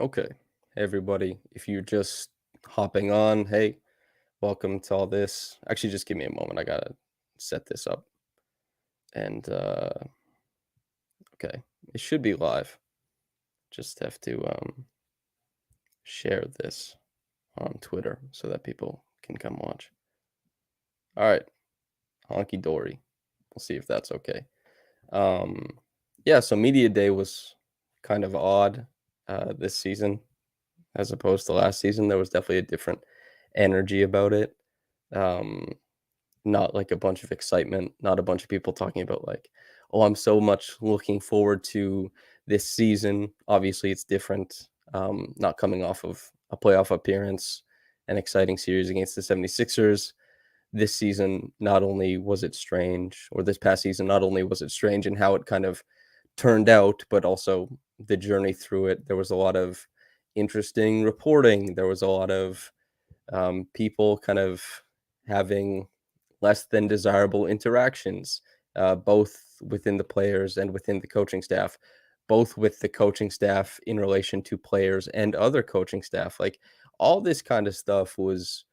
Okay. Hey, everybody. If you're just hopping on, hey, welcome to all this. Actually, just give me a moment. I gotta set this up. And okay, it should be live. Just have to share this on Twitter so that people can come watch. All right, honky dory. We'll see if that's okay. Um, yeah. So media day was kind of odd this season as opposed to last season. There was definitely a different energy about it. Um, Not like a bunch of excitement, not a bunch of people talking about like, "Oh, I'm so much looking forward to this season." Obviously, it's different, not coming off of a playoff appearance, an exciting series against the 76ers. This season, not only was it strange, or this past season, not only was it strange in how it kind of turned out, but also the journey through it. There was a lot of interesting reporting. There was a lot of people kind of having less than desirable interactions, both within the players and within the coaching staff, both with the coaching staff in relation to players and other coaching staff. Like all this kind of stuff was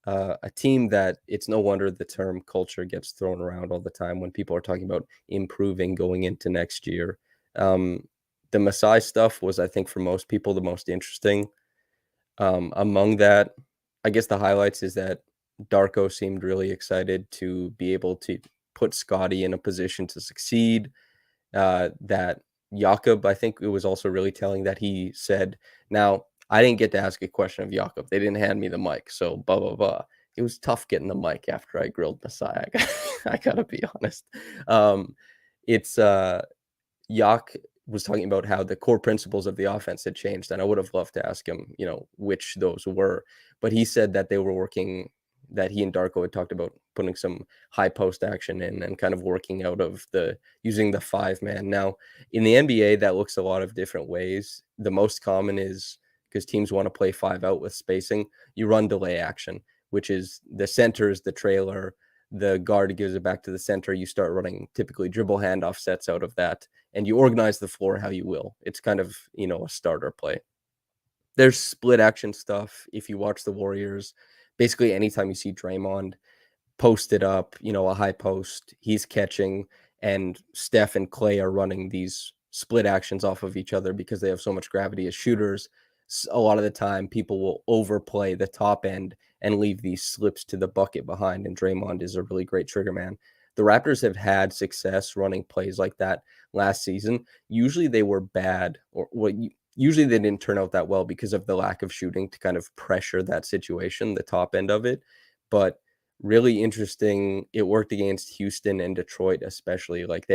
a team that it's no wonder the term culture gets thrown around all the time when people are talking about improving going into next year. Um, the Masai stuff was, I think, for most people, the most interesting. Among that, I guess the highlights is that Darko seemed really excited to be able to put Scottie in a position to succeed. That Jakob, I think it was also really telling that he said, "Now I didn't get to ask a question of Jakob. They didn't hand me the mic, so blah blah blah." It was tough getting the mic after I grilled Messiah. I gotta be honest. Um, it's Yak was talking about how the core principles of the offense had changed, and I would have loved to ask him, which those were. But he said that they were working, that he and Darko had talked about putting some high post action in and kind of working out of the using the 5-man. Now, in the NBA, that looks a lot of different ways. The most common is because teams want to play 5 out with spacing, you run delay action, which is the center is the trailer, the guard gives it back to the center. You start running typically dribble handoff sets out of that, and you organize the floor how you will. It's kind of, a starter play. There's split action stuff. If you watch the Warriors, basically anytime you see Draymond posted up, a high post, he's catching, and Steph and Clay are running these split actions off of each other because they have so much gravity as shooters. A lot of the time, people will overplay the top end and leave these slips to the bucket behind, and Draymond is a really great trigger man. The Raptors have had success running plays like that last season. Usually they were bad, or what usually they didn't turn out that well because of the lack of shooting to kind of pressure that situation, the top end of it. But really interesting. It worked against Houston and Detroit, especially. Like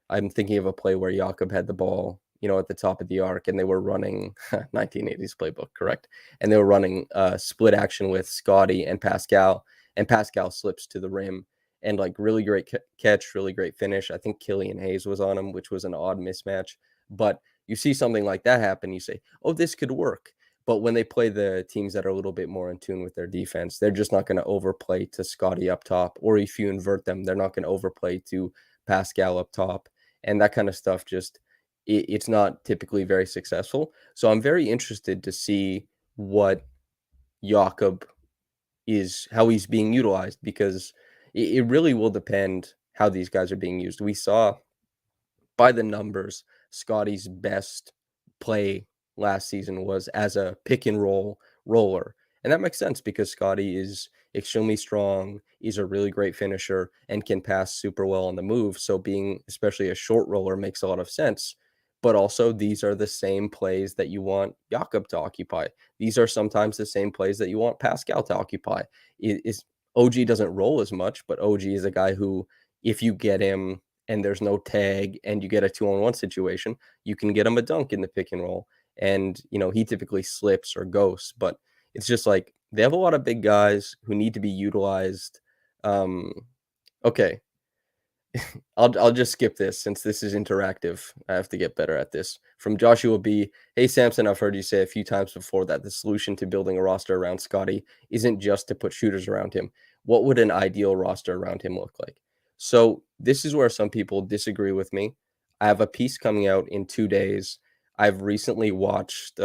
I'm thinking of a play where Jakob had the ball, at the top of the arc, and they were running 1980s playbook, correct? And they were running split action with Scottie and Pascal slips to the rim, and like really great catch, really great finish. I think Killian Hayes was on him, which was an odd mismatch. But you see something like that happen, you say, oh, this could work. But when they play the teams that are a little bit more in tune with their defense, they're just not going to overplay to Scottie up top. Or if you invert them, they're not going to overplay to Pascal up top. And that kind of stuff it's not typically very successful. So I'm very interested to see what Jakob how he's being utilized, because it really will depend how these guys are being used. We saw by the numbers, Scottie's best play last season was as a pick and roll roller. And that makes sense because Scottie is extremely strong. He's a really great finisher and can pass super well on the move. So being especially a short roller makes a lot of sense. But also, these are the same plays that you want Jakob to occupy. These are sometimes the same plays that you want Pascal to occupy. OG doesn't roll as much, but OG is a guy who, if you get him and there's no tag and you get a 2-on-1 situation, you can get him a dunk in the pick and roll. And, he typically slips or ghosts, but it's just like they have a lot of big guys who need to be utilized. Okay. I'll just skip this since this is interactive. I have to get better at this. From Joshua B. Hey, Samson, I've heard you say a few times before that the solution to building a roster around Scottie isn't just to put shooters around him. What would an ideal roster around him look like? So this is where some people disagree with me. I have a piece coming out in 2 days. I've recently watched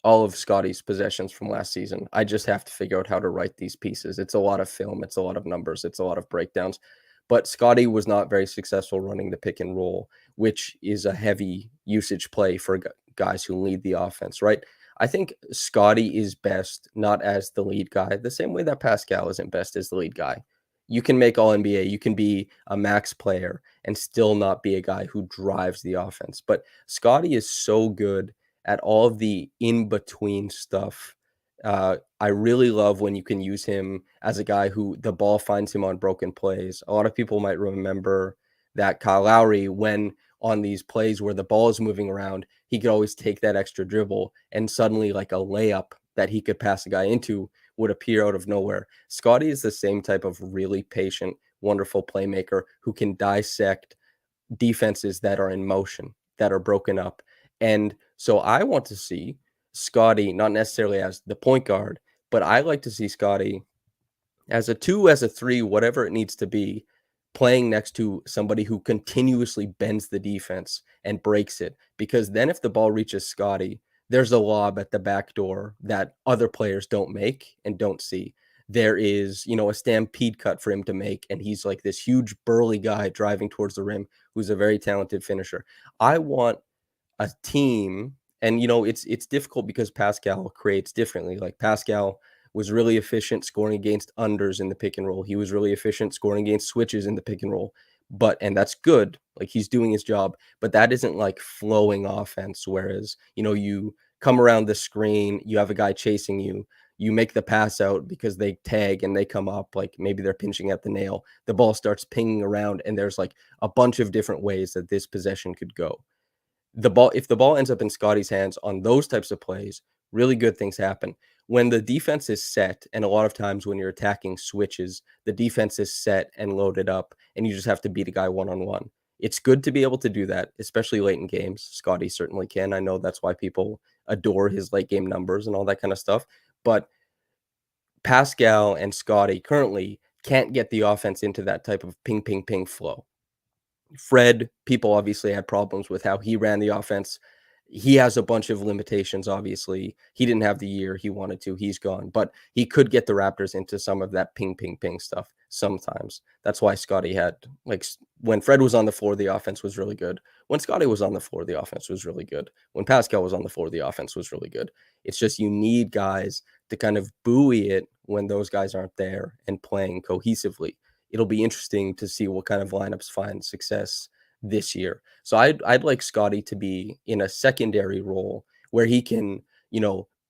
all of Scottie's possessions from last season. I just have to figure out how to write these pieces. It's a lot of film, it's a lot of numbers, it's a lot of breakdowns. But Scottie was not very successful running the pick and roll, which is a heavy usage play for guys who lead the offense, right? I think Scottie is best not as the lead guy, the same way that Pascal isn't best as the lead guy. You can make all NBA, you can be a max player and still not be a guy who drives the offense. But Scottie is so good at all of the in between stuff. I really love when you can use him as a guy who the ball finds him on broken plays. A lot of people might remember that Kyle Lowry, when on these plays where the ball is moving around, he could always take that extra dribble and suddenly, like a layup that he could pass a guy into, would appear out of nowhere. Scottie is the same type of really patient, wonderful playmaker who can dissect defenses that are in motion, that are broken up. And so I want to see Scottie, not necessarily as the point guard, but I like to see Scottie as a two, as a three, whatever it needs to be, playing next to somebody who continuously bends the defense and breaks it. Because then if the ball reaches Scottie, there's a lob at the back door that other players don't make and don't see. There is, a stampede cut for him to make, and he's like this huge burly guy driving towards the rim who's a very talented finisher. I want a team, and it's difficult because Pascal creates differently. Like Pascal was really efficient scoring against unders in the pick and roll. He was really efficient scoring against switches in the pick and roll. And that's good. Like he's doing his job, but that isn't like flowing offense. Whereas, you come around the screen, you have a guy chasing you, you make the pass out because they tag and they come up, like maybe they're pinching at the nail. The ball starts pinging around, and there's like a bunch of different ways that this possession could go. If the ball ends up in Scottie's hands on those types of plays, really good things happen. When the defense is set, and a lot of times when you're attacking switches, the defense is set and loaded up, and you just have to beat a guy one on one. It's good to be able to do that, especially late in games. Scottie certainly can. I know that's why people adore his late game numbers and all that kind of stuff. But Pascal and Scottie currently can't get the offense into that type of ping, ping, ping flow. Fred, people obviously had problems with how he ran the offense. He has a bunch of limitations, obviously. He didn't have the year he wanted to. He's gone. But he could get the Raptors into some of that ping, ping, ping stuff sometimes. That's why Scottie had, like, when Fred was on the floor, the offense was really good. When Scottie was on the floor, the offense was really good. When Pascal was on the floor, the offense was really good. It's just you need guys to kind of buoy it when those guys aren't there and playing cohesively. It'll be interesting to see what kind of lineups find success this year. So I'd like Scottie to be in a secondary role where he can,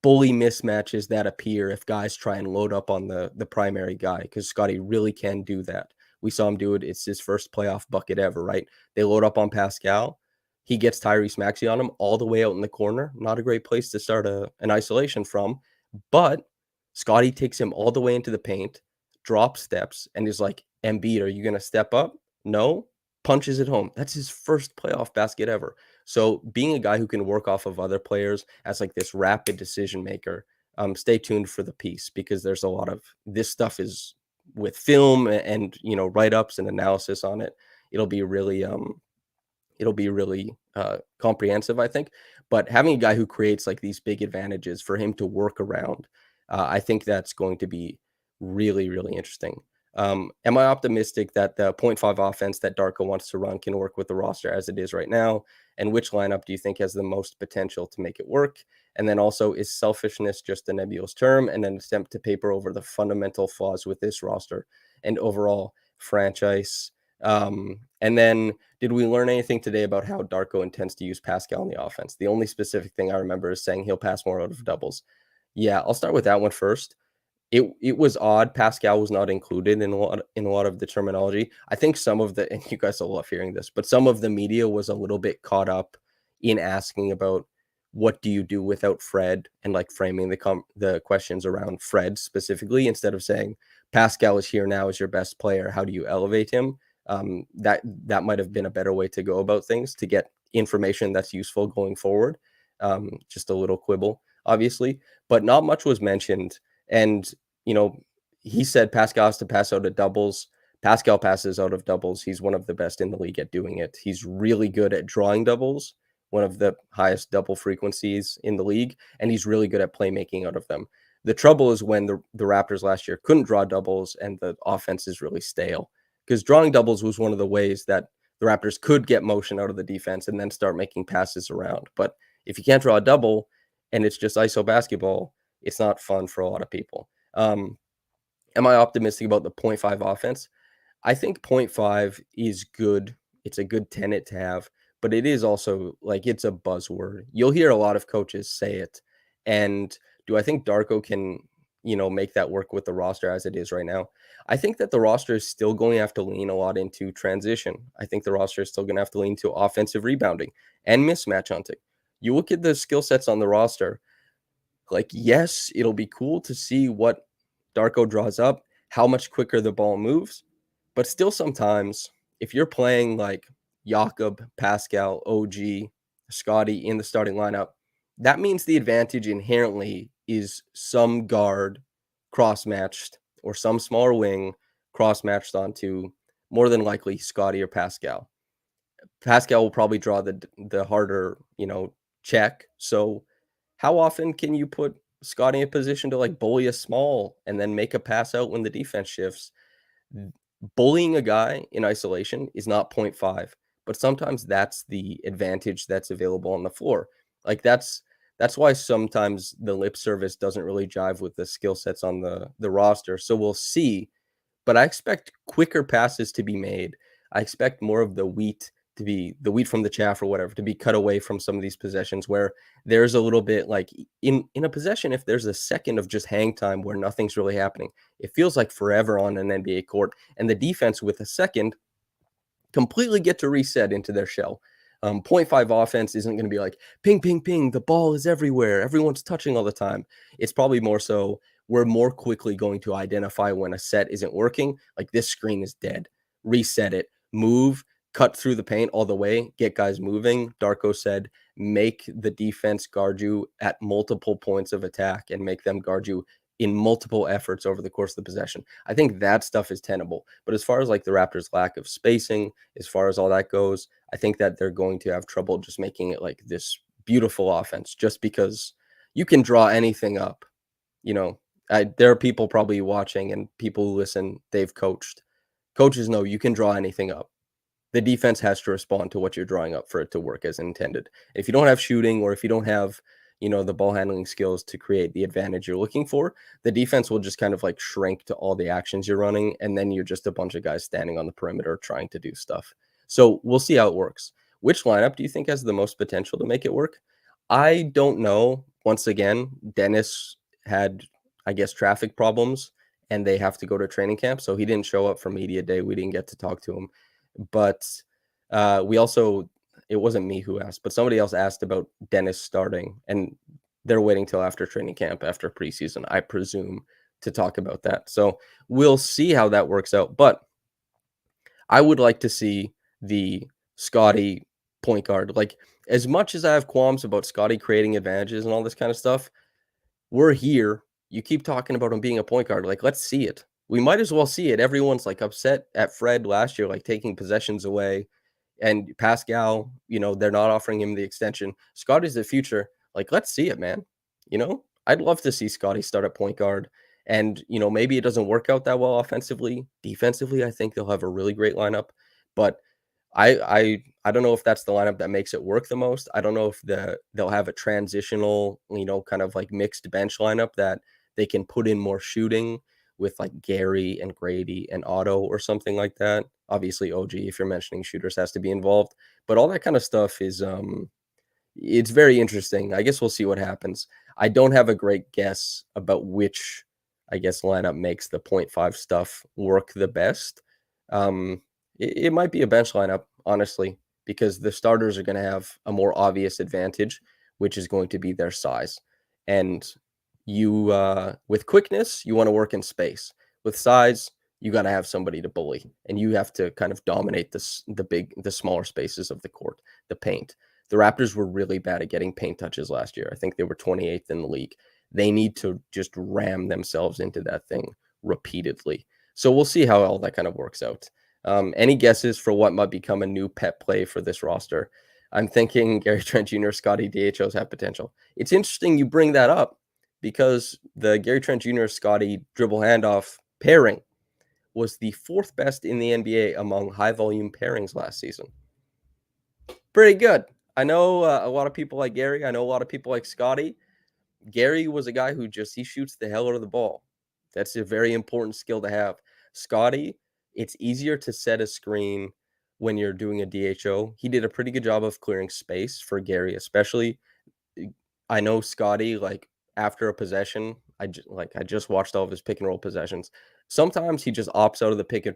bully mismatches that appear if guys try and load up on the primary guy, because Scottie really can do that. We saw him do it. It's his first playoff bucket ever, right? They load up on Pascal. He gets Tyrese Maxey on him all the way out in the corner. Not a great place to start an isolation from, but Scottie takes him all the way into the paint, drop steps, and is like, Embiid, are you going to step up? No. Punches it home. That's his first playoff basket ever. So being a guy who can work off of other players as like this rapid decision maker, stay tuned for the piece, because there's a lot of this stuff is with film and write-ups and analysis on it. It'll be really comprehensive, I think. But having a guy who creates like these big advantages for him to work around, I think that's going to be really, really interesting. Am I optimistic that the 0.5 offense that Darko wants to run can work with the roster as it is right now? And which lineup do you think has the most potential to make it work? And then also, is selfishness just a nebulous term and an attempt to paper over the fundamental flaws with this roster and overall franchise? And then, did we learn anything today about how Darko intends to use Pascal in the offense? The only specific thing I remember is saying he'll pass more out of doubles. Yeah, I'll start with that one first. It was odd. Pascal was not included in a lot of the terminology. I think some of the, and you guys will love hearing this, but some of the media was a little bit caught up in asking about what do you do without Fred, and like framing the questions around Fred specifically, instead of saying Pascal is here now as your best player. How do you elevate him? That might have been a better way to go about things to get information that's useful going forward. Just a little quibble, obviously, but not much was mentioned. And, he said Pascal has to pass out of doubles. Pascal passes out of doubles. He's one of the best in the league at doing it. He's really good at drawing doubles, one of the highest double frequencies in the league, and he's really good at playmaking out of them. The trouble is when the Raptors last year couldn't draw doubles and the offense is really stale, because drawing doubles was one of the ways that the Raptors could get motion out of the defense and then start making passes around. But if you can't draw a double and it's just ISO basketball, it's not fun for a lot of people. Am I optimistic about the point 0.5 offense? I think point 0.5 is good. It's a good tenet to have, but it is also like it's a buzzword. You'll hear a lot of coaches say it. And do I think Darko can, make that work with the roster as it is right now? I think that the roster is still going to have to lean a lot into transition. I think the roster is still going to have to lean to offensive rebounding and mismatch hunting. You look at the skill sets on the roster, like, yes, it'll be cool to see what Darko draws up, how much quicker the ball moves, but still sometimes if you're playing like Jakob, Pascal, OG, Scottie in the starting lineup, that means the advantage inherently is some guard cross-matched or some smaller wing cross-matched onto more than likely Scottie or Pascal. Pascal will probably draw the harder, check. So how often can you put Scottie in a position to like bully a small and then make a pass out when the defense shifts? Bullying a guy in isolation is not point 0.5, but sometimes that's the advantage that's available on the floor. Like that's why sometimes the lip service doesn't really jive with the skill sets on the roster. So we'll see, but I expect quicker passes to be made. I expect more of the wheat to be the wheat from the chaff or whatever to be cut away from some of these possessions where there's a little bit like in a possession, if there's a second of just hang time where nothing's really happening, it feels like forever on an NBA court. And the defense with a second completely get to reset into their shell. Point 0.5 offense isn't going to be like ping, ping, ping. The ball is everywhere. Everyone's touching all the time. It's probably more so we're more quickly going to identify when a set isn't working. Like this screen is dead. Reset it. Move. Cut through the paint all the way. Get guys moving. Darko said, make the defense guard you at multiple points of attack and make them guard you in multiple efforts over the course of the possession. I think that stuff is tenable. But as far as like the Raptors' lack of spacing, as far as all that goes, I think that they're going to have trouble just making it like this beautiful offense just because you can draw anything up. There are people probably watching and people who listen, they've coached. Coaches know you can draw anything up. The defense has to respond to what you're drawing up for it to work as intended. If you don't have shooting or if you don't have, the ball handling skills to create the advantage you're looking for, the defense will just kind of like shrink to all the actions you're running. And then you're just a bunch of guys standing on the perimeter trying to do stuff. So we'll see how it works. Which lineup do you think has the most potential to make it work? I don't know. Once again, Dennis had, I guess, traffic problems and they have to go to training camp. So he didn't show up for media day. We didn't get to talk to him. But we also, it wasn't me who asked, but somebody else asked about Dennis starting, and they're waiting till after training camp, after preseason, I presume, to talk about that. So we'll see how that works out. But I would like to see the Scottie point guard. Like, as much as I have qualms about Scottie creating advantages and all this kind of stuff, we're here. You keep talking about him being a point guard. Like, let's see it. We might as well see it. Everyone's like upset at Fred last year, like taking possessions away. And Pascal, they're not offering him the extension. Scottie's the future. Like, let's see it, man. I'd love to see Scottie start at point guard. And, maybe it doesn't work out that well offensively. Defensively, I think they'll have a really great lineup. But I don't know if that's the lineup that makes it work the most. I don't know if they'll have a transitional, kind of like mixed bench lineup that they can put in more shooting with like Gary and Grady and Otto or something like that. Obviously, OG, if you're mentioning shooters, has to be involved. But all that kind of stuff is it's very interesting. I guess we'll see what happens. I don't have a great guess about which, I guess, lineup makes the point 0.5 stuff work the best. It might be a bench lineup, honestly, because the starters are going to have a more obvious advantage, which is going to be their size. And you, with quickness, you want to work in space. With size, you got to have somebody to bully, and you have to kind of dominate the smaller spaces of the court, the paint. The Raptors were really bad at getting paint touches last year. I think they were 28th in the league. They need to just ram themselves into that thing repeatedly. So we'll see how all that kind of works out. Any guesses for what might become a new pet play for this roster? I'm thinking Gary Trent Jr., Scottie DHOs have potential. It's interesting you bring that up because the Gary Trent Jr. Scottie dribble handoff pairing was the fourth best in the NBA among high volume pairings last season. Pretty good. I know a lot of people like Gary. I know a lot of people like Scottie. Gary was a guy who he shoots the hell out of the ball. That's a very important skill to have. Scottie, it's easier to set a screen when you're doing a DHO. He did a pretty good job of clearing space for Gary, especially. I know Scottie, like after a possession, I just watched all of his pick and roll possessions. Sometimes he just opts out of the pick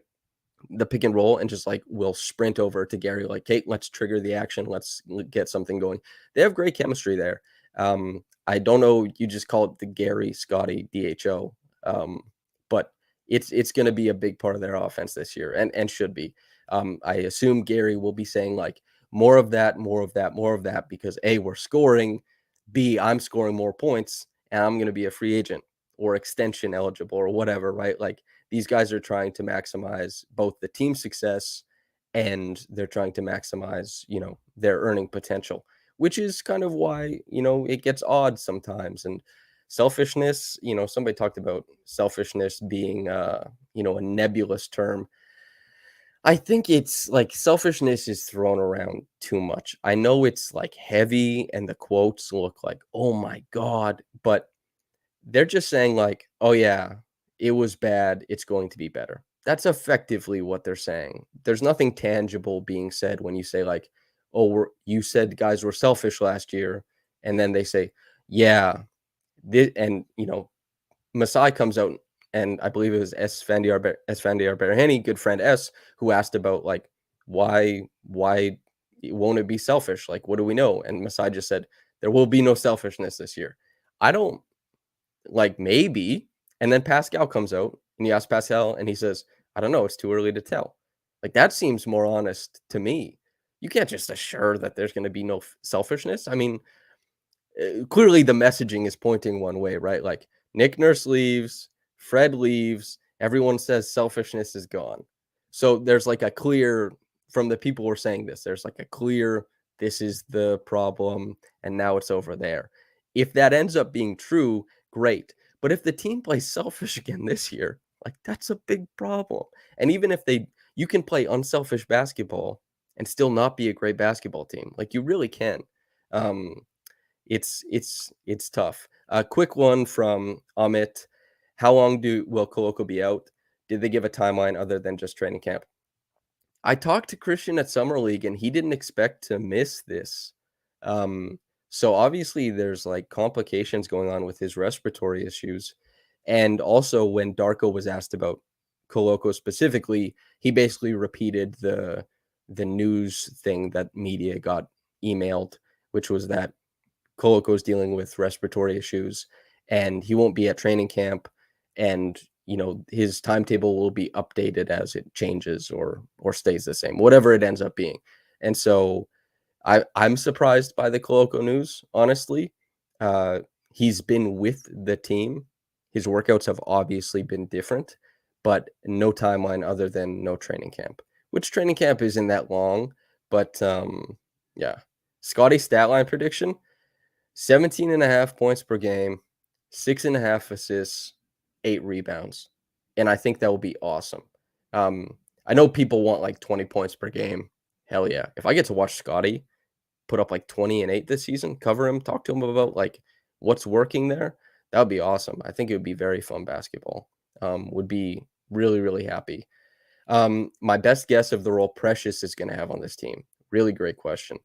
and roll and just like will sprint over to Gary, like, hey, let's trigger the action. Let's get something going. They have great chemistry there. I don't know. You just call it the Gary Scottie DHO, but it's going to be a big part of their offense this year, and should be. I assume Gary will be saying like more of that, more of that, more of that, because A, we're scoring, B, I'm scoring more points, and I'm going to be a free agent or extension eligible or whatever, right? Like these guys are trying to maximize both the team success and they're trying to maximize, their earning potential, which is kind of why, it gets odd sometimes. And selfishness, somebody talked about selfishness being, a nebulous term. I think it's like selfishness is thrown around too much. I know it's like heavy and the quotes look like, oh my God, but they're just saying like, "Oh yeah, it was bad, it's going to be better." That's effectively what they're saying. There's nothing tangible being said when you say like, "Oh, you said guys were selfish last year." And then they say, "Yeah, and Masai comes out and I believe it was Esfandiar Berhani, good friend S, who asked about like why won't it be selfish? Like, what do we know? And Masai just said, "There will be no selfishness this year." I don't like, maybe. And then Pascal comes out and you ask Pascal and he says, I don't know, it's too early to tell. Like that seems more honest to me. You can't just assure that there's going to be no selfishness. I mean, clearly the messaging is pointing one way, right? Like Nick Nurse leaves, Fred leaves, everyone says selfishness is gone. So there's like a clear, from the people who are saying this, there's like a clear, this is the problem, and now it's over there. If that ends up being true, great. But if the team plays selfish again this year, like that's a big problem. And even if you can play unselfish basketball and still not be a great basketball team. Like you really can. Um, it's tough. A quick one from Amit. How long will Koko be out? Did they give a timeline other than just training camp? I talked to Christian at Summer League and he didn't expect to miss this. So obviously there's like complications going on with his respiratory issues. And also when Darko was asked about Koloko specifically, he basically repeated the news thing that media got emailed, which was that Koloko's dealing with respiratory issues and he won't be at training camp, and his timetable will be updated as it changes or stays the same, whatever it ends up being. And so I'm surprised by the Koloko news, honestly. He's been with the team. His workouts have obviously been different, but no timeline other than no training camp, which training camp isn't that long. But yeah. Scottie stat line prediction: 17 and a half points per game, 6.5 assists, 8 rebounds. And I think that will be awesome. I know people want like 20 points per game. Hell yeah. If I get to watch Scottie put up like 20 and 8 this season, cover him, talk to him about like what's working there, that would be awesome. I think it would be very fun basketball. Would be really, really happy. My best guess of the role Precious is going to have on this team. Really great question.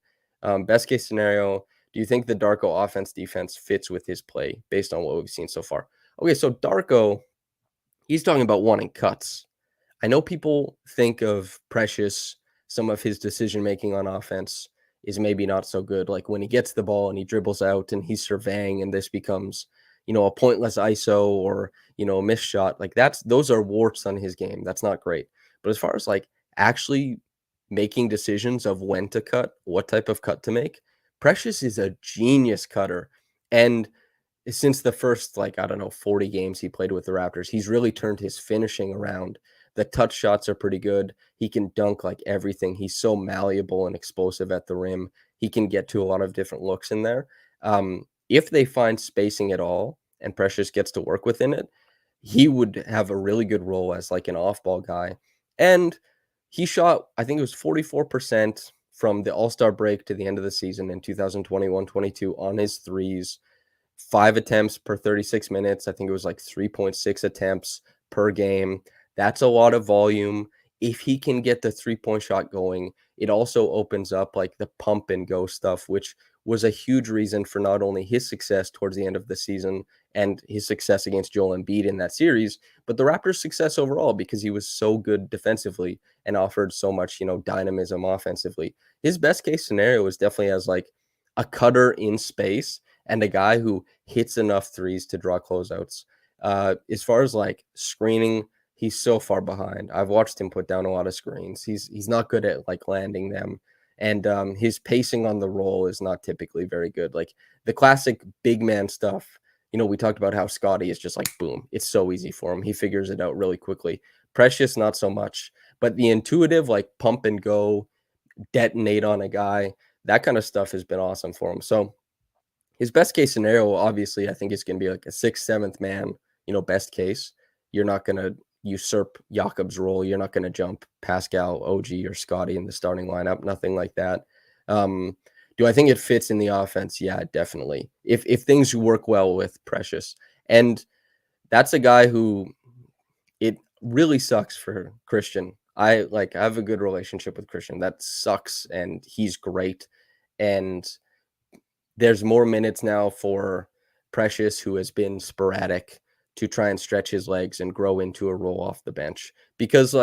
Best case scenario, do you think the Darko offense defense fits with his play based on what we've seen so far? Okay, so Darko, he's talking about wanting cuts. I know people think of Precious, some of his decision making on offense is maybe not so good. Like when he gets the ball and he dribbles out and he's surveying, and this becomes, a pointless ISO or, a missed shot. Like those are warts on his game. That's not great. But as far as like actually making decisions of when to cut, what type of cut to make, Precious is a genius cutter. And since the first, like, I don't know, 40 games he played with the Raptors, he's really turned his finishing around. The touch shots are pretty good. He can dunk like everything. He's so malleable and explosive at the rim. he can get to a lot of different looks in there. If they find spacing at all and Precious gets to work within it, he would have a really good role as like an off-ball guy. And he shot, I think it was 44% from the All-Star break to the end of the season in 2021-22 on his threes. 5 attempts per 36 minutes. I think it was like 3.6 attempts per game. That's a lot of volume. If he can get the 3-point shot going, it also opens up like the pump and go stuff, which was a huge reason for not only his success towards the end of the season and his success against Joel Embiid in that series, but the Raptors' success overall because he was so good defensively and offered so much, dynamism offensively. His best case scenario is definitely as like a cutter in space and a guy who hits enough threes to draw closeouts. As far as like screening, he's so far behind. I've watched him put down a lot of screens. He's not good at like landing them, and his pacing on the roll is not typically very good. Like the classic big man stuff. We talked about how Scottie is just like boom. It's so easy for him. He figures it out really quickly. Precious, not so much. But the intuitive, like pump and go, detonate on a guy, that kind of stuff has been awesome for him. So his best case scenario, obviously, I think is going to be like a sixth, seventh man, best case. You're not going to usurp Jakob's role. You're not going to jump Pascal, OG, or Scottie in the starting lineup. Nothing like that. Do I think it fits in the offense? Yeah, definitely. If things work well with Precious. And that's a guy who it really sucks for Christian. I have a good relationship with Christian. That sucks, and he's great. And there's more minutes now for Precious, who has been sporadic, to try and stretch his legs and grow into a role off the bench. Because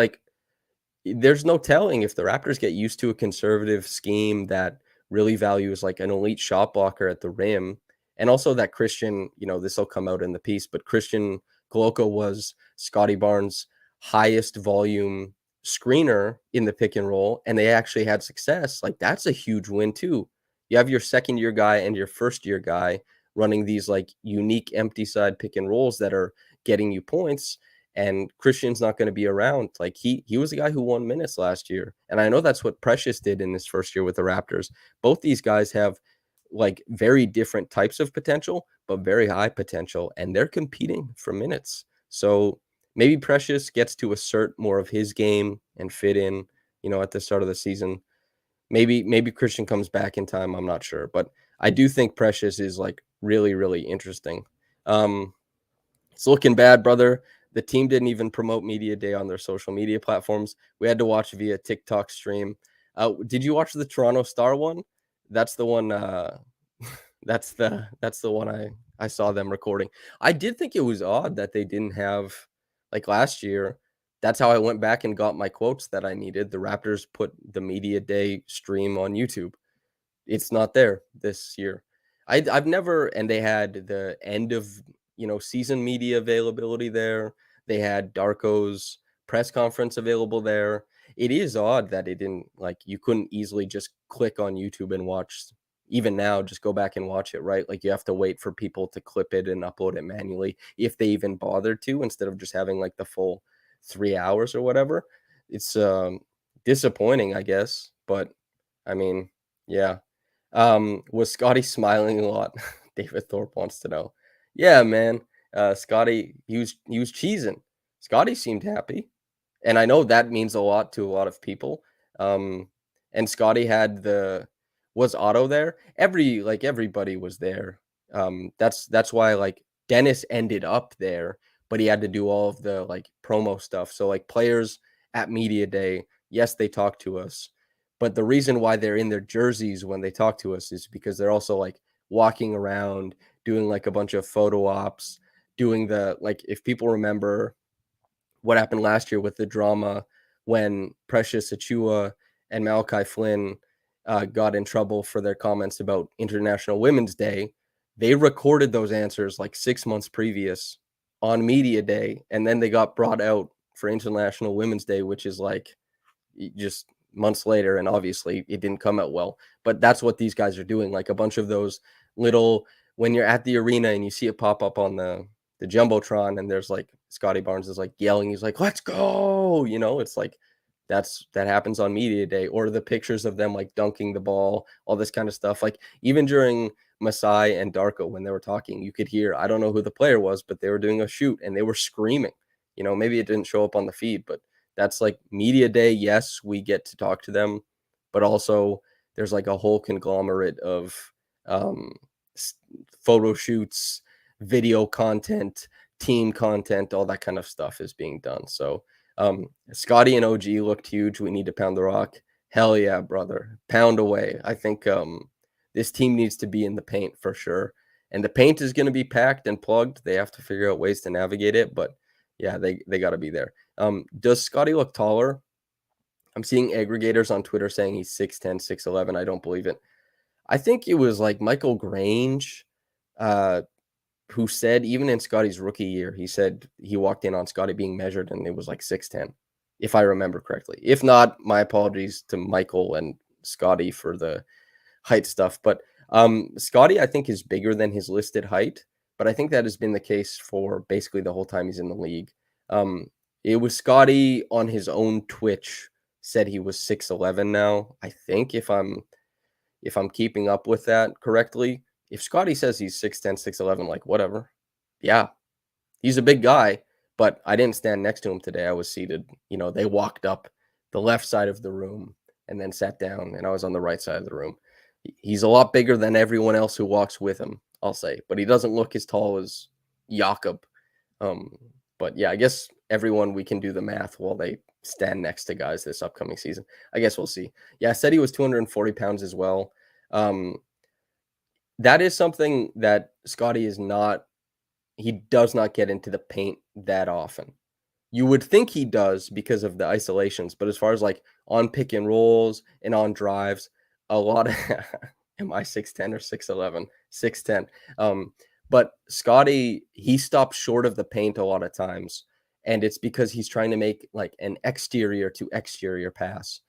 there's no telling if the Raptors get used to a conservative scheme that really values like an elite shot blocker at the rim. And also that Christian, this will come out in the piece, but Christian Koko was Scottie Barnes' highest volume screener in the pick and roll, and they actually had success. Like that's a huge win too. You have your second year guy and your first year guy running these like unique empty side pick and rolls that are getting you points, and Christian's not going to be around. Like he was a guy who won minutes last year. And I know that's what Precious did in his first year with the Raptors. Both these guys have like very different types of potential, but very high potential, and they're competing for minutes. So maybe Precious gets to assert more of his game and fit in, at the start of the season. Maybe Christian comes back in time. I'm not sure, but I do think Precious is like really, really interesting. It's looking bad, brother. The team didn't even promote media day on their social media platforms. We had to watch via TikTok stream. Did you watch the Toronto Star one? That's the one. That's the one I saw them recording. I did think it was odd that they didn't have like last year. That's how I went back and got my quotes that I needed. The Raptors put the media day stream on YouTube. It's not there this year. I've never, and they had the end of season media availability there. They had Darko's press conference available there. It is odd that it didn't like you couldn't easily just click on YouTube and watch. Even now, just go back and watch it, right? Like you have to wait for people to clip it and upload it manually if they even bothered to, instead of just having like the full 3 hours or whatever. It's disappointing, I guess, but I mean, yeah. Was Scottie smiling a lot? David Thorpe wants to know. Yeah, man. Scottie, he was cheesing. Scottie seemed happy, and I know that means a lot to a lot of people. And Scottie was Otto there? Everybody was there. That's why like Dennis ended up there, but he had to do all of the like promo stuff. So like players at media day, yes, they talk to us, but the reason why they're in their jerseys when they talk to us is because they're also like walking around doing like a bunch of photo ops, doing the like if people remember what happened last year with the drama when Precious Achiuwa and Malachi Flynn got in trouble for their comments about International Women's Day. They recorded those answers like 6 months previous on Media Day, and then they got brought out for International Women's Day, which is like just months later, and obviously it didn't come out well. But that's what these guys are doing, like a bunch of those little when you're at the arena and you see it pop up on the Jumbotron and there's like Scottie Barnes is like yelling, he's like, let's go, it's like that happens on media day, or the pictures of them like dunking the ball, all this kind of stuff. Like even during Masai and Darko, when they were talking, you could hear, I don't know who the player was, but they were doing a shoot and they were screaming. Maybe it didn't show up on the feed, but that's like media day. Yes, we get to talk to them, but also there's like a whole conglomerate of um, photo shoots, video content, team content, all that kind of stuff is being done. So Scottie and OG looked huge. We need to pound the rock. Hell yeah, brother. Pound away. I think this team needs to be in the paint for sure. And the paint is going to be packed and plugged. They have to figure out ways to navigate it. But yeah, they got to be there. Does Scottie look taller? I'm seeing aggregators on Twitter saying he's 6'10, 6'11. I don't believe it. I think it was like Michael Grange, uh, who said even in Scottie's rookie year, he said he walked in on Scottie being measured and it was like 6'10, if I remember correctly. If not, my apologies to Michael and Scottie for the height stuff. But Scottie, I think, is bigger than his listed height, but I think that has been the case for basically the whole time he's in the league. It was Scottie on his own Twitch said he was 6'11 now. I think if I'm keeping up with that correctly, if Scottie says he's 6'10, 6'11, like whatever. Yeah, he's a big guy, but I didn't stand next to him today. I was seated. They walked up the left side of the room and then sat down, and I was on the right side of the room. He's a lot bigger than everyone else who walks with him, I'll say, but he doesn't look as tall as Jakob. Um, but yeah, I guess everyone, we can do the math while they stand next to guys this upcoming season. I guess we'll see. Yeah, I said he was 240 pounds as well. That is something that Scottie is not. He does not get into the paint that often. You would think he does because of the isolations, but as far as like on pick and rolls and on drives, a lot of am I 6'10 or 6'11? 6'10. But Scottie, he stops short of the paint a lot of times, and it's because he's trying to make like an exterior to exterior pass.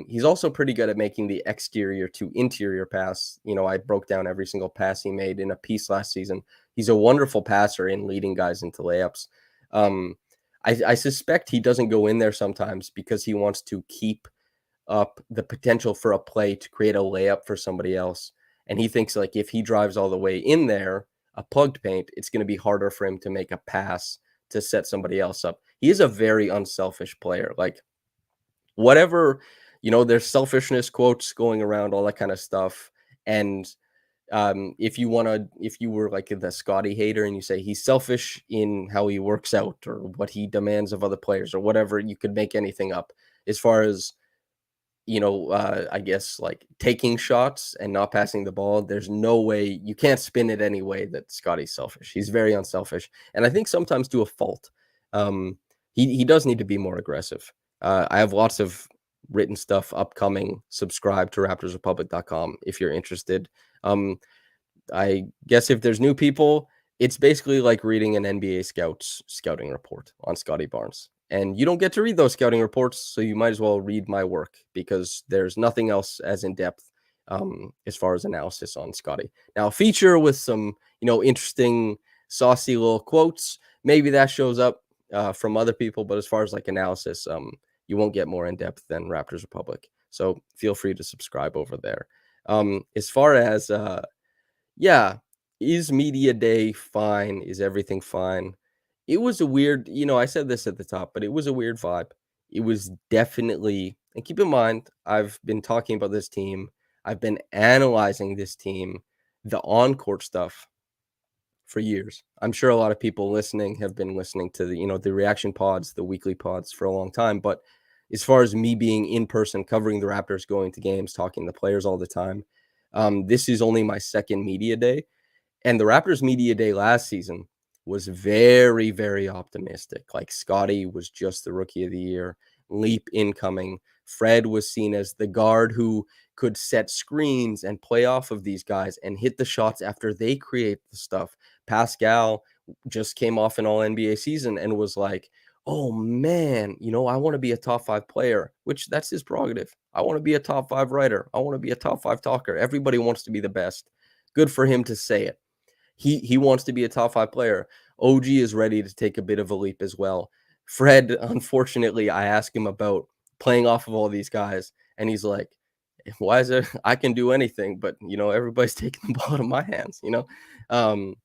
He's also pretty good at making the exterior to interior pass. I broke down every single pass he made in a piece last season. He's a wonderful passer in leading guys into layups. I suspect he doesn't go in there sometimes because he wants to keep up the potential for a play to create a layup for somebody else. And he thinks like if he drives all the way in there, a plugged paint, it's going to be harder for him to make a pass to set somebody else up. He is a very unselfish player. Like whatever, there's selfishness quotes going around, all that kind of stuff. And if you were like the Scottie hater and you say he's selfish in how he works out or what he demands of other players or whatever, you could make anything up as far as, I guess like taking shots and not passing the ball. There's no way you can't spin it any way that Scottie's selfish. He's very unselfish. And I think sometimes to a fault. He does need to be more aggressive. I have lots of written stuff upcoming. Subscribe to raptorsrepublic.com if you're interested. I guess if there's new people, it's basically like reading an NBA scouting report on Scottie Barnes. And you don't get to read those scouting reports, so you might as well read my work because there's nothing else as in depth as far as analysis on Scottie. Now, a feature with some, interesting, saucy little quotes, maybe that shows up from other people, but as far as like analysis, you won't get more in depth than Raptors Republic. So feel free to subscribe over there. As far as yeah, is media day fine? Is everything fine? It was a weird, I said this at the top, but it was a weird vibe. It was definitely, and keep in mind, I've been talking about this team. I've been analyzing this team, the on-court stuff for years. I'm sure a lot of people listening have been listening to the reaction pods, the weekly pods for a long time. But as far as me being in person, covering the Raptors, going to games, talking to players all the time, this is only my second media day. And the Raptors media day last season was very, very optimistic. Like Scottie was just the rookie of the year, leap incoming. Fred was seen as the guard who could set screens and play off of these guys and hit the shots after they create the stuff. Pascal just came off an all NBA season and was like, oh man, I want to be a top 5 player, which that's his prerogative. I want to be a top 5 writer. I want to be a top 5 talker. Everybody wants to be the best. Good for him to say it. He wants to be a top 5 player. OG is ready to take a bit of a leap as well. Fred, unfortunately, I asked him about playing off of all these guys, and he's like, "Why is it I can do anything, but, everybody's taking the ball out of my hands," you know? Um,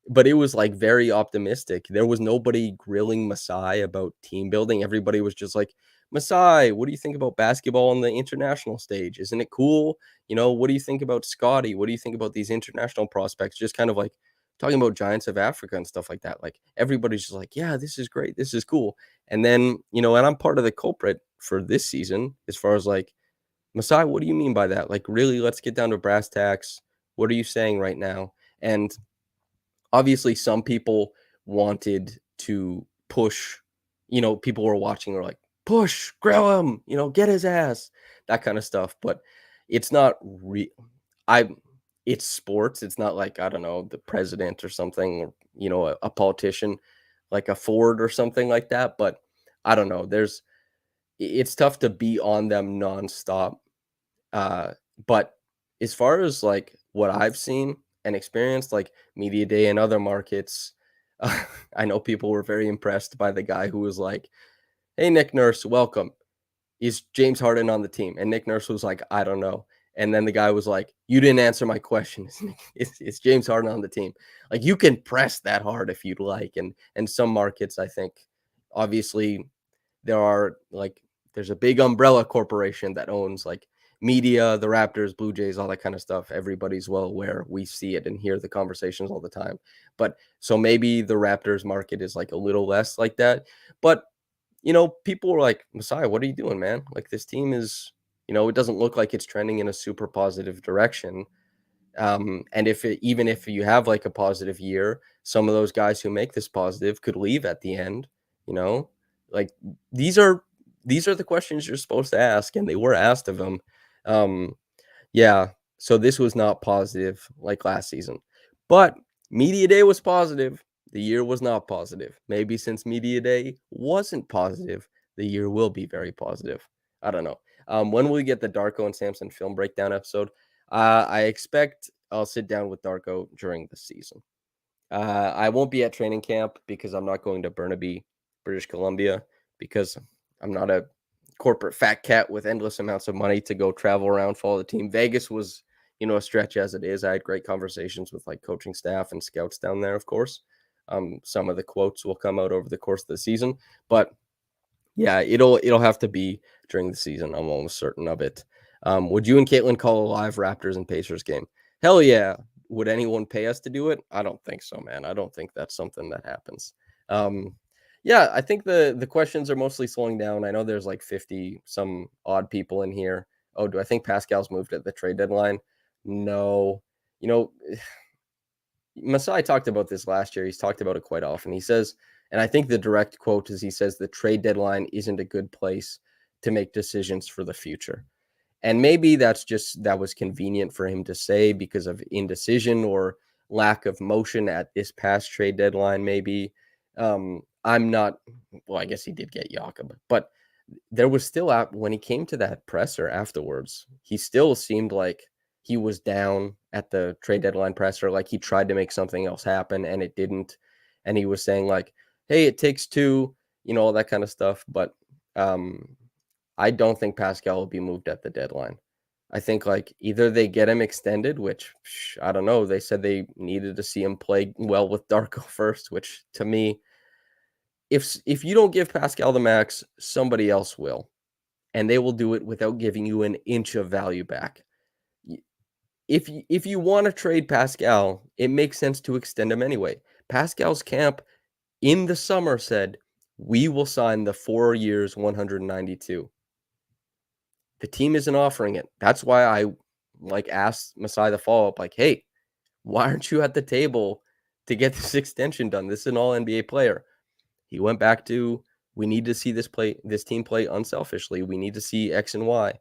but it was, like, very optimistic. There was nobody grilling Masai about team building. Everybody was just like, "Masai, what do you think about basketball on the international stage? Isn't it cool? What do you think about Scottie? What do you think about these international prospects?" Just kind of, like, talking about Giants of Africa and stuff like that. Like, everybody's just like, "Yeah, this is great. This is cool." And then, and I'm part of the culprit for this season as far as, like, "Masai, what do you mean by that? Like, really, let's get down to brass tacks. What are you saying right now?" And obviously some people wanted to push, people were watching or like, "Push, grill him, get his ass," that kind of stuff. But it's not real. I It's sports. It's not like, I don't know, the president or something, or a politician like a Ford or something like that. But I don't know. It's tough to be on them nonstop. uh, but as far as, like, what I've seen and experienced, like, media day and other markets, I know people were very impressed by the guy who was like, "Hey, Nick Nurse, welcome. Is James Harden on the team?" And Nick Nurse was like, "I don't know." And then the guy was like, "You didn't answer my question. Is James Harden on the team?" Like, you can press that hard if you'd like. And some markets, I think, obviously, there are, like, there's a big umbrella corporation that owns, like, media, the Raptors, Blue Jays, all that kind of stuff. Everybody's well aware. We see it and hear the conversations all the time. But so maybe the Raptors market is, like, a little less like that. But, people were like, "Messiah, what are you doing, man? Like, this team is, it doesn't look like it's trending in a super positive direction." And even if you have, like, a positive year, some of those guys who make this positive could leave at the end, you know? Like, these are these are the questions you're supposed to ask, and they were asked of him. Um, yeah, so this was not positive like last season. But media day was positive. The year was not positive. Maybe since media day wasn't positive, the year will be very positive. I don't know. When will we get the Darko and Samson film breakdown episode? I expect I'll sit down with Darko during the season. I won't be at training camp because I'm not going to Burnaby, British Columbia, because I'm not a corporate fat cat with endless amounts of money to go travel around, follow the team. Vegas was, a stretch as it is. I had great conversations with, like, coaching staff and scouts down there, of course. Some of the quotes will come out over the course of the season, but yeah, it'll have to be during the season. I'm almost certain of it. Would you and Caitlin call a live Raptors and Pacers game? Hell yeah. Would anyone pay us to do it? I don't think so, man. I don't think that's something that happens. Um, yeah, I think the questions are mostly slowing down. I know there's like 50 some odd people in here. Oh, do I think Pascal's moved at the trade deadline? No. You know, Masai talked about this last year. He's talked about it quite often. He says, and I think the direct quote is, he says the trade deadline isn't a good place to make decisions for the future. And maybe that was convenient for him to say because of indecision or lack of motion at this past trade deadline, maybe. I'm not, well, I guess he did get Jakob, but there was still out when he came to that presser afterwards, he still seemed like he was down at the trade deadline presser, like he tried to make something else happen and it didn't. And he was saying like, "Hey, it takes two," all that kind of stuff. But um, I don't think Pascal will be moved at the deadline. I think like either they get him extended, which I don't know. They said they needed to see him play well with Darko first, which to me, if you don't give Pascal the max, somebody else will, and they will do it without giving you an inch of value back. If you want to trade Pascal, it makes sense to extend him anyway. Pascal's camp in the summer said, "We will sign the 4 years, 192." The team isn't offering it. That's why I like asked Masai the follow up, like, "Hey, why aren't you at the table to get this extension done? This is an all NBA player." He went back to, "We need to see this team play unselfishly. We need to see X and Y."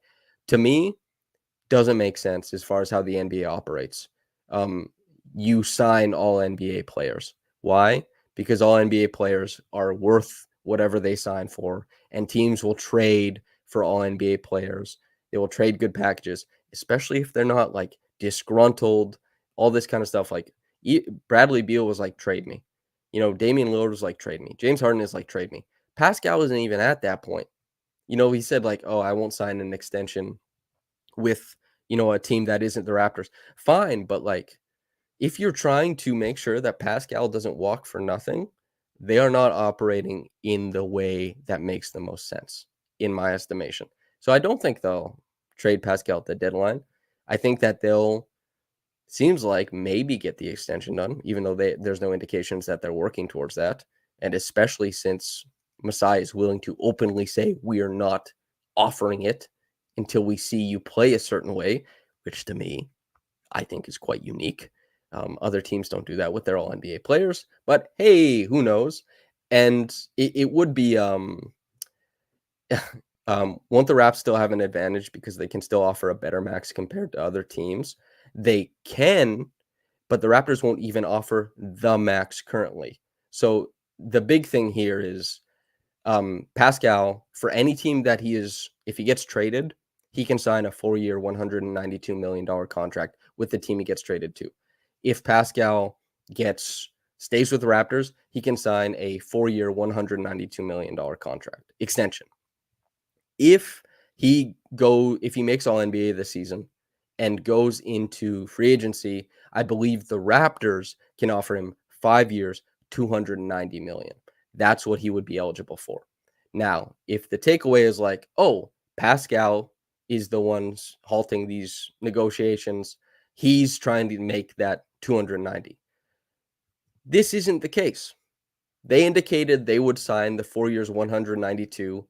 To me, doesn't make sense as far as how the NBA operates. Um, you sign all NBA players. Why? Because all NBA players are worth whatever they sign for, and teams will trade for all NBA players. They will trade good packages, especially if they're not like disgruntled, all this kind of stuff. Like Bradley Beal was like, "Trade me." Damian Lillard was like, "Trade me." James Harden is like, "Trade me." Pascal isn't even at that point. he said like, "Oh, I won't sign an extension with, a team that isn't the Raptors." Fine, but like if you're trying to make sure that Pascal doesn't walk for nothing, they are not operating in the way that makes the most sense, in my estimation. So I don't think they'll trade Pascal at the deadline. I think that they'll seems like maybe get the extension done, even though there's no indications that they're working towards that. And especially since Masai is willing to openly say we are not offering it until we see you play a certain way, which to me I think is quite unique. Other teams don't do that with their all NBA players, but hey, who knows? And it would be won't the Raps still have an advantage because they can still offer a better max compared to other teams? They can, but the Raptors won't even offer the max currently. So the big thing here is Pascal, for any team that if he gets traded, he can sign a 4-year, $192 million contract with the team he gets traded to. If Pascal stays with the Raptors, he can sign a 4-year, $192 million contract extension. If he makes all NBA this season and goes into free agency, I believe the Raptors can offer him 5 years, $290 million. That's what he would be eligible for. Now, if the takeaway is like, oh, Pascal is the ones halting these negotiations, he's trying to make that 290. This isn't the case. They indicated they would sign the 4 years, 192.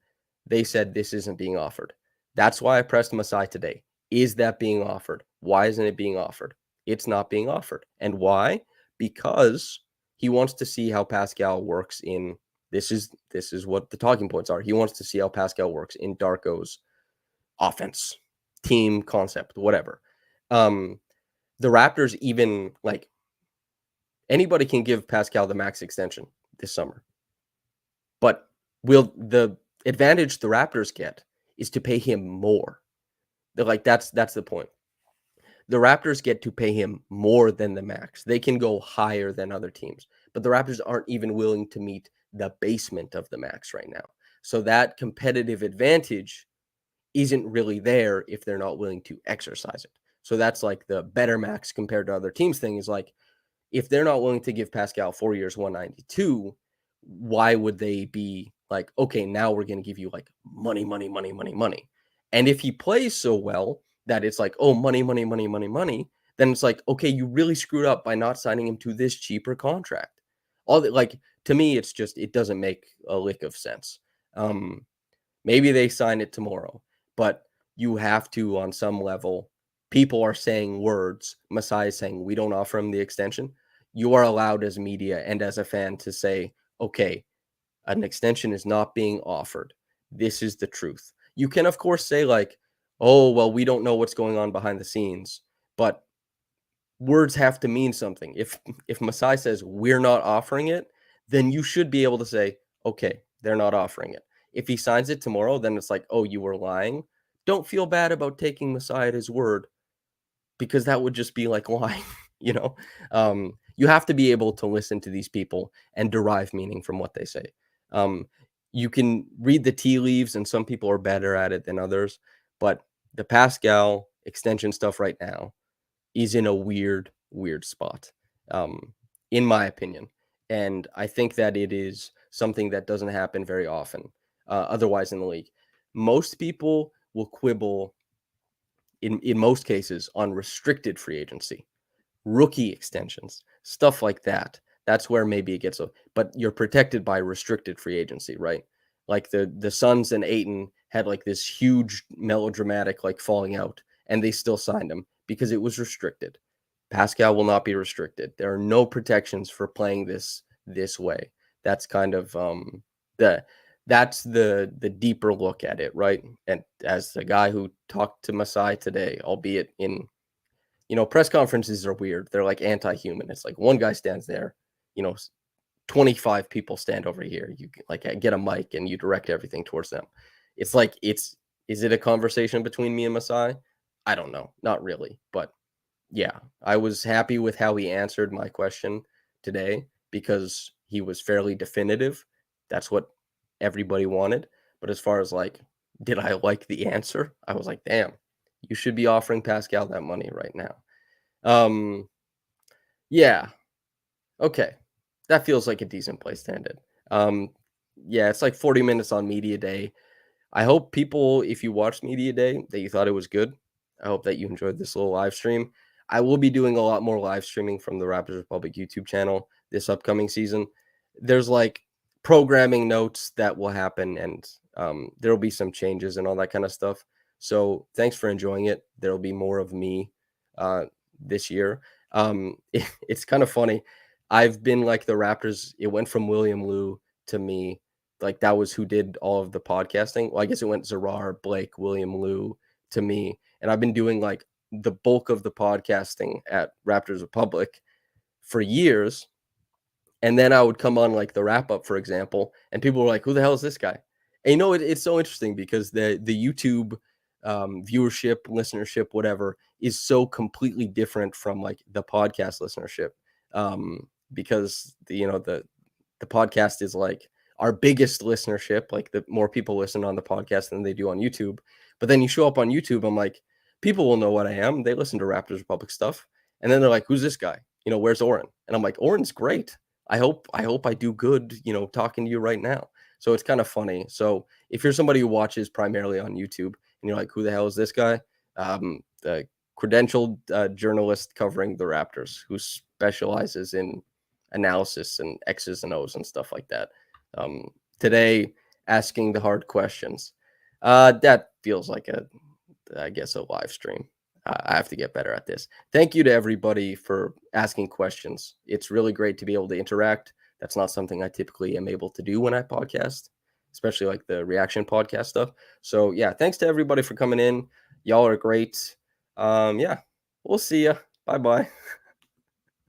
They said this isn't being offered. That's why I pressed Masai today. Is that being offered? Why isn't it being offered? It's not being offered. And why? Because he wants to see how Pascal works in this is what the talking points are. He wants to see how Pascal works in Darko's offense, team concept, whatever. The Raptors even like anybody can give Pascal the max extension this summer. But will the advantage the Raptors get is to pay him more. That's the point. The Raptors get to pay him more than the max. They can go higher than other teams, but the Raptors aren't even willing to meet the basement of the max right now. So that competitive advantage isn't really there if they're not willing to exercise it. So that's like the better max compared to other teams thing is like if they're not willing to give Pascal 4 years, 192, why would they be like, okay, now we're going to give you like money, money, money, money, money. And if he plays so well that it's like, oh, money, money, money, money, money, then it's like, okay, you really screwed up by not signing him to this cheaper contract. To me, it doesn't make a lick of sense. Maybe they sign it tomorrow, but you have to, on some level, people are saying words. Masai is saying, we don't offer him the extension. You are allowed as media and as a fan to say, okay, an extension is not being offered. This is the truth. You can, of course, say like, oh, well, we don't know what's going on behind the scenes, but words have to mean something. If Masai says we're not offering it, then you should be able to say, okay, they're not offering it. If he signs it tomorrow, then it's like, oh, you were lying. Don't feel bad about taking Masai at his word because that would just be like lying, you know? You have to be able to listen to these people and derive meaning from what they say. You can read the tea leaves, and some people are better at it than others, but the Pascal extension stuff right now is in a weird, weird spot, in my opinion. And I think that it is something that doesn't happen very often, otherwise in the league. Most people will quibble in most cases on restricted free agency, rookie extensions, stuff like that. That's where maybe it gets but you're protected by restricted free agency, right? Like the Suns and Ayton had like this huge melodramatic like falling out, and they still signed him because it was restricted. Pascal will not be restricted. There are no protections for playing this way. That's kind of the that's the deeper look at it, right? And as the guy who talked to Masai today, albeit in press conferences are weird. They're like anti-human. It's like one guy stands there, you know, 25 people stand over here. You like get a mic and you direct everything towards them. It's like is it a conversation between me and Masai? I don't know. Not really. But yeah, I was happy with how he answered my question today because he was fairly definitive. That's what everybody wanted. But as far as like did I like the answer? I was like, damn, you should be offering Pascal that money right now. Um, yeah, okay. That feels like a decent place to end it. Um, yeah, it's like 40 minutes on media day. I hope people, if you watched Media Day, that you thought it was good. I hope that you enjoyed this little live stream. I will be doing a lot more live streaming from the Raptors Republic YouTube channel this upcoming season. There's like programming notes that will happen, and there will be some changes and all that kind of stuff. So thanks for enjoying it. There will be more of me this year. It's kind of funny. I've been like the Raptors. It went from William Lou to me, like that was who did all of the podcasting. Well, I guess it went Zarar, Blake, William Lou to me. And I've been doing like the bulk of the podcasting at Raptors Republic for years. And then I would come on like the wrap up, for example, and people were like, "Who the hell is this guy?" And it's so interesting because the YouTube viewership, listenership, whatever, is so completely different from like the podcast listenership. Because the podcast is like our biggest listenership, like the more people listen on the podcast than they do on YouTube. But then you show up on YouTube, I'm like, people will know what I am. They listen to Raptors Republic stuff. And then they're like, who's this guy? Where's Oren? And I'm like, Oren's great. I hope I do good, talking to you right now. So it's kind of funny. So if you're somebody who watches primarily on YouTube and you're like, who the hell is this guy? The credentialed journalist covering the Raptors who specializes in analysis and X's and O's and stuff like that. Today, asking the hard questions. That feels like I guess, a live stream. I have to get better at this. Thank you to everybody for asking questions. It's really great to be able to interact. That's not something I typically am able to do when I podcast, especially like the reaction podcast stuff. So yeah, thanks to everybody for coming in. Y'all are great. Yeah, we'll see ya. Bye bye.